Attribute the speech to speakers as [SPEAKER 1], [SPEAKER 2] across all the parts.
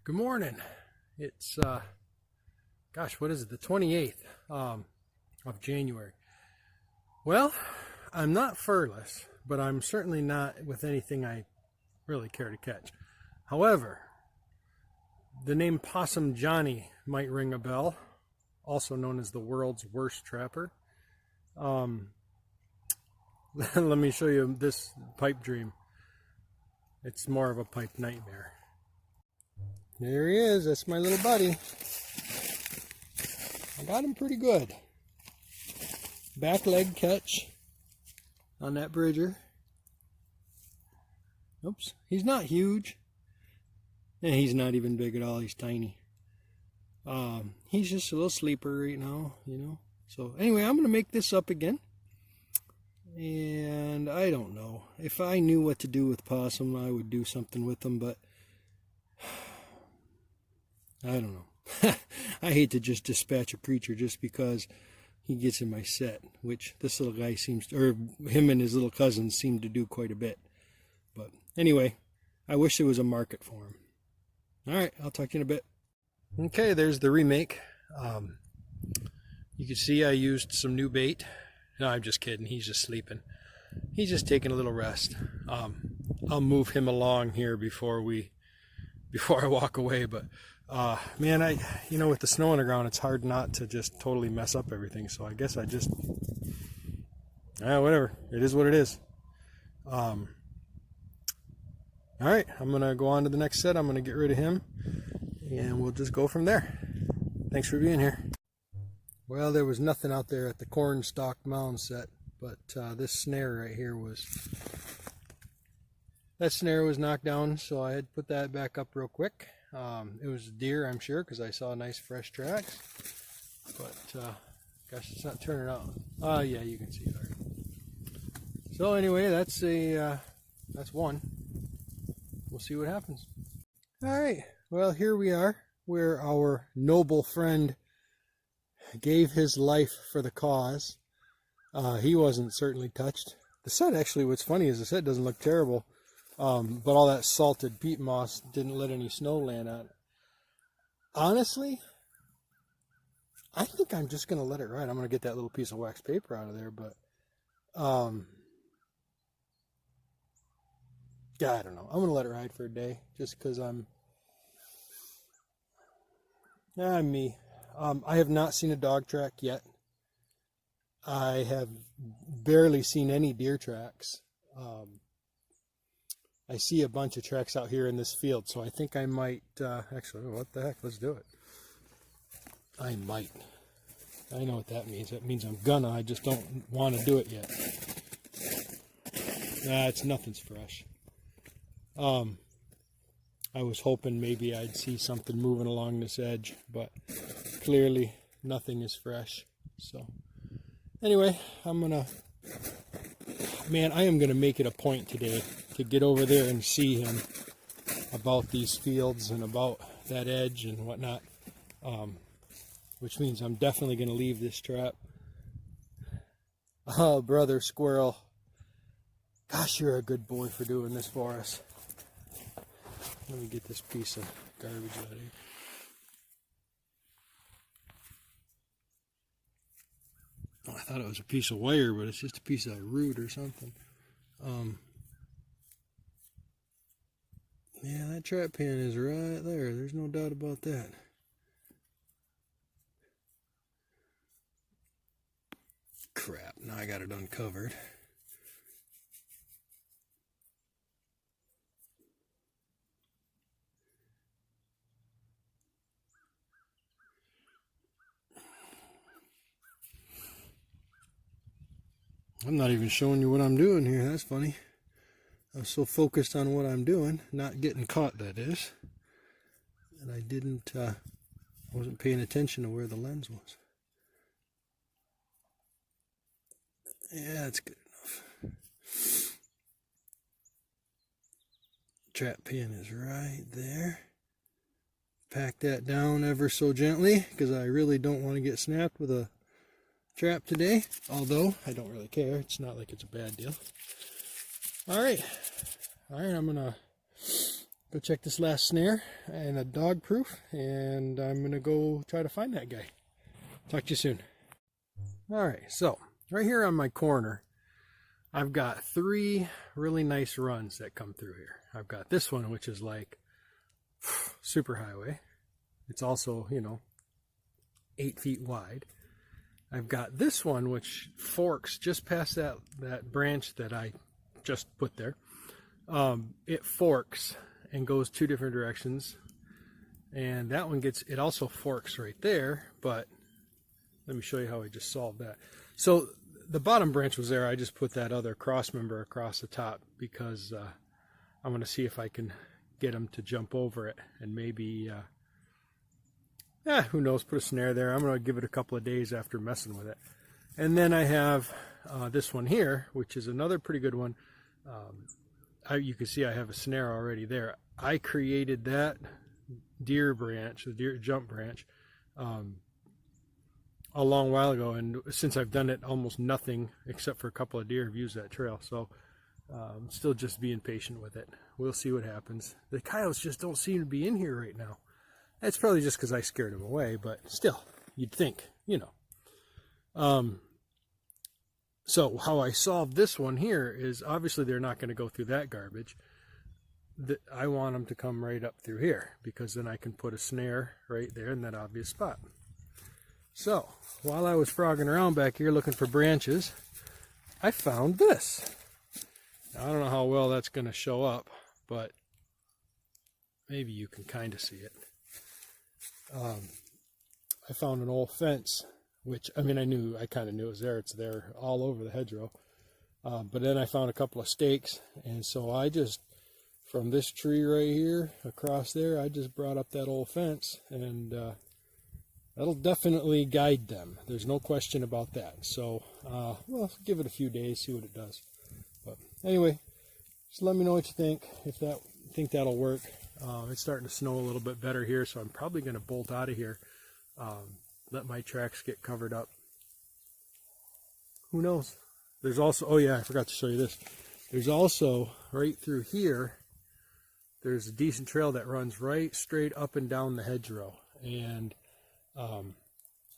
[SPEAKER 1] Good morning. It's gosh, what is it? The 28th of January. Well, I'm not furless, but I'm certainly not with anything I really care to catch. However, the name Possum Johnny might ring a bell, also known as the world's worst trapper. Let me show you this pipe dream. It's more of a pipe nightmare. There he is. That's my little buddy. I got him pretty good. Back leg catch on that bridger. Oops. He's not huge. And he's not even big at all. He's tiny. He's just a little sleeper right now, you know. So anyway, I'm going to make this up again. And I don't know. If I knew what to do with possum, I would do something with them, but I don't know. I hate to just dispatch a creature just because he gets in my set, which this little guy seems to, or him and his little cousins seem to do quite a bit. But anyway, I wish there was a market for him. All right, I'll talk to you in a bit. Okay, there's the remake. You can see I used some new bait. No, I'm just kidding. He's just sleeping. He's just taking a little rest. I'll move him along here before I walk away. But man, you know, with the snow on the ground, it's hard not to just totally mess up everything. So I guess I just, whatever. It is what it is. All right, I'm gonna go on to the next set. I'm gonna get rid of him, and we'll just go from there. Thanks for being here. Well, there was nothing out there at the cornstalk mound set, but this snare right here that snare was knocked down, so I had to put that back up real quick. It was a deer, I'm sure, because I saw nice fresh tracks. But gosh, it's not turning out. Yeah, you can see it already. So anyway, that's one. We'll see what happens. All right. Well, here we are, where our noble friend gave his life for the cause. He wasn't certainly touched. The set, actually, what's funny is the set doesn't look terrible, but all that salted peat moss didn't let any snow land on it. Honestly, I think I'm just going to let it ride. I'm going to get that little piece of wax paper out of there, but yeah, I don't know. I'm going to let it ride for a day just because I'm me. I have not seen a dog track yet. I have barely seen any deer tracks. I see a bunch of tracks out here in this field, so I think I might, actually, what the heck, let's do it. I might. I know what that means. That means I'm gonna, I just don't want to do it yet. It's nothing's fresh. I was hoping maybe I'd see something moving along this edge, but clearly nothing is fresh. So anyway, I am gonna make it a point today to get over there and see him about these fields and about that edge and whatnot, which means I'm definitely gonna leave this trap. Oh, brother squirrel, gosh, you're a good boy for doing this for us. Let me get this piece of garbage out of here. Oh, I thought it was a piece of wire, but it's just a piece of root or something. Yeah, that trap pan is right there. There's no doubt about that. Crap, now I got it uncovered. I'm not even showing you what I'm doing here. That's funny. I was so focused on what I'm doing, not getting caught, that is, and I wasn't paying attention to where the lens was. Yeah, that's good enough. Trap pan is right there. Pack that down ever so gently, because I really don't want to get snapped with a trap today, although I don't really care. It's not like it's a bad deal. All right, I'm gonna Go check this last snare and a dog proof, and I'm gonna go try to find that guy. Talk to you soon. All right, so right here on my corner, I've got 3 really nice runs that come through here. I've got this one, which is like super highway. It's also, you know, 8 feet wide. I've got this one, which forks just past that branch that I just put there. It forks and goes 2 different directions, and that one it also forks right there. But let me show you how I just solved that. So the bottom branch was there. I just put that other cross member across the top because I want to see if I can get them to jump over it, and maybe who knows, put a snare there. I'm going to give it a couple of days after messing with it. And then I have this one here, which is another pretty good one. You can see I have a snare already there. I created that deer branch, the deer jump branch, a long while ago, and since I've done it, almost nothing except for a couple of deer have used that trail. So still just being patient with it. We'll see what happens. The coyotes just don't seem to be in here right now. That's probably just because I scared them away, but still, you'd think, you know. So how I solved this one here is, obviously they're not going to go through that garbage. I want them to come right up through here, because then I can put a snare right there in that obvious spot. So while I was frogging around back here looking for branches, I found this. Now, I don't know how well that's going to show up, but maybe you can kind of see it. I found an old fence, which, I mean, I kind of knew it was there. It's there all over the hedgerow. But then I found a couple of stakes, and so I just, from this tree right here across there, I just brought up that old fence, and that'll definitely guide them. There's no question about that. So, well, give it a few days, see what it does. But anyway, just let me know what you think, if think that'll work. It's starting to snow a little bit better here, so I'm probably going to bolt out of here. Let my tracks get covered up. Who knows? There's also, oh yeah, I forgot to show you this. There's also, right through here, there's a decent trail that runs right straight up and down the hedgerow. And I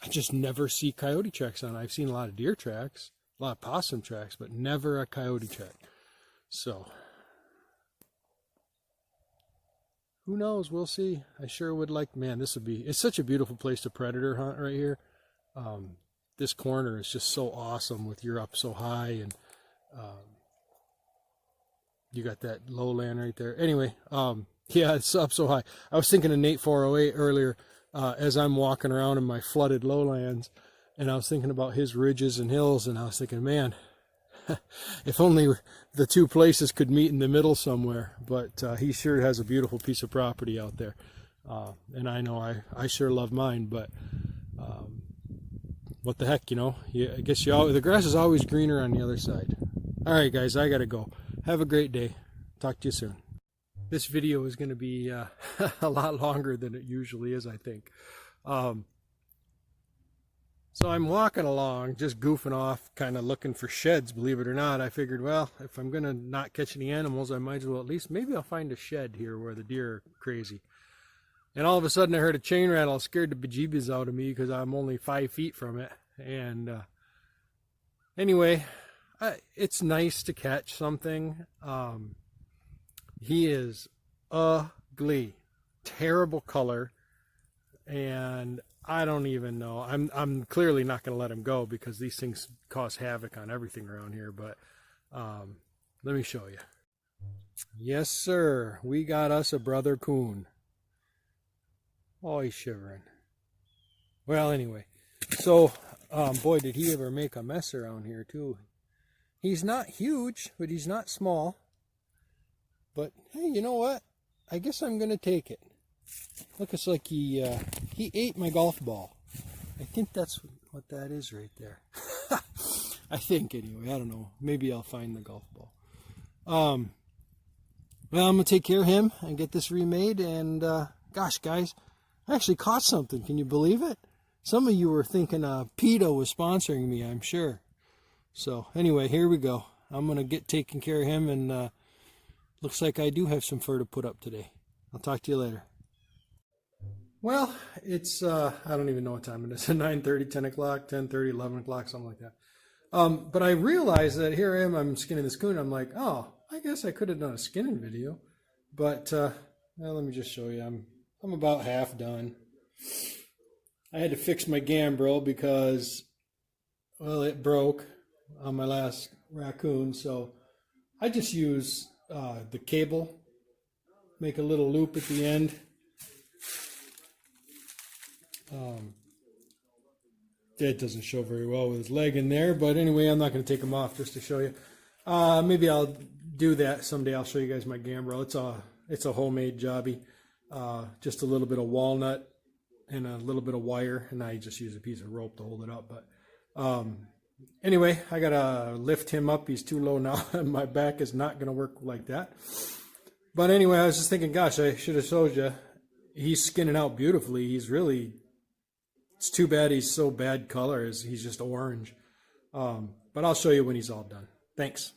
[SPEAKER 1] just never see coyote tracks on it. I've seen a lot of deer tracks, a lot of possum tracks, but never a coyote track. So, who knows? We'll see. I sure would like, man, it's such a beautiful place to predator hunt right here. This corner is just so awesome with you're up so high, and you got that lowland right there. Anyway, yeah, it's up so high. I was thinking of Nate 408 earlier as I'm walking around in my flooded lowlands, and I was thinking about his ridges and hills, and I was thinking, man, if only the 2 places could meet in the middle somewhere. But he sure has a beautiful piece of property out there, and I know I sure love mine. But what the heck, you know? I guess the grass is always greener on the other side. All right, guys, I gotta go. Have a great day. Talk to you soon. This video is going to be a lot longer than it usually is, I think. So I'm walking along, just goofing off, kind of looking for sheds, believe it or not. I figured, well, if I'm going to not catch any animals, I might as well maybe I'll find a shed here where the deer are crazy. And all of a sudden I heard a chain rattle. It scared the bejeebies out of me because I'm only 5 feet from it. And anyway, it's nice to catch something. He is ugly, terrible color, and I don't even know. I'm clearly not going to let him go because these things cause havoc on everything around here. But let me show you. Yes, sir. We got us a brother coon. Oh, he's shivering. Well, anyway, so boy, did he ever make a mess around here too. He's not huge, but he's not small. But hey, you know what? I guess I'm gonna take it. Looks like he ate my golf ball. I think that's what that is right there. I think anyway. I don't know. Maybe I'll find the golf ball. Well, I'm gonna take care of him and get this remade. And gosh, guys, I actually caught something. Can you believe it? Some of you were thinking PETA was sponsoring me, I'm sure. So anyway, here we go. I'm gonna get taking care of him, and looks like I do have some fur to put up today. I'll talk to you later. Well, it's, I don't even know what time it is, 9:30, 10 o'clock, 10:30, 11 o'clock, something like that. But I realized that here I am, I'm skinning this coon. I'm like, oh, I guess I could have done a skinning video. But well, let me just show you. I'm about half done. I had to fix my gambrel because, well, it broke on my last raccoon. So I just use the cable, make a little loop at the end. It doesn't show very well with his leg in there, but anyway, I'm not going to take him off just to show you. Maybe I'll do that someday. I'll show you guys my gambrel. It's a homemade jobby. Just a little bit of walnut and a little bit of wire, and I just use a piece of rope to hold it up. But anyway, I gotta lift him up. He's too low now, and my back is not gonna work like that. But anyway, I was just thinking, gosh, I should have showed you. He's skinning out beautifully. It's too bad he's so bad color. He's just orange. But I'll show you when he's all done. Thanks.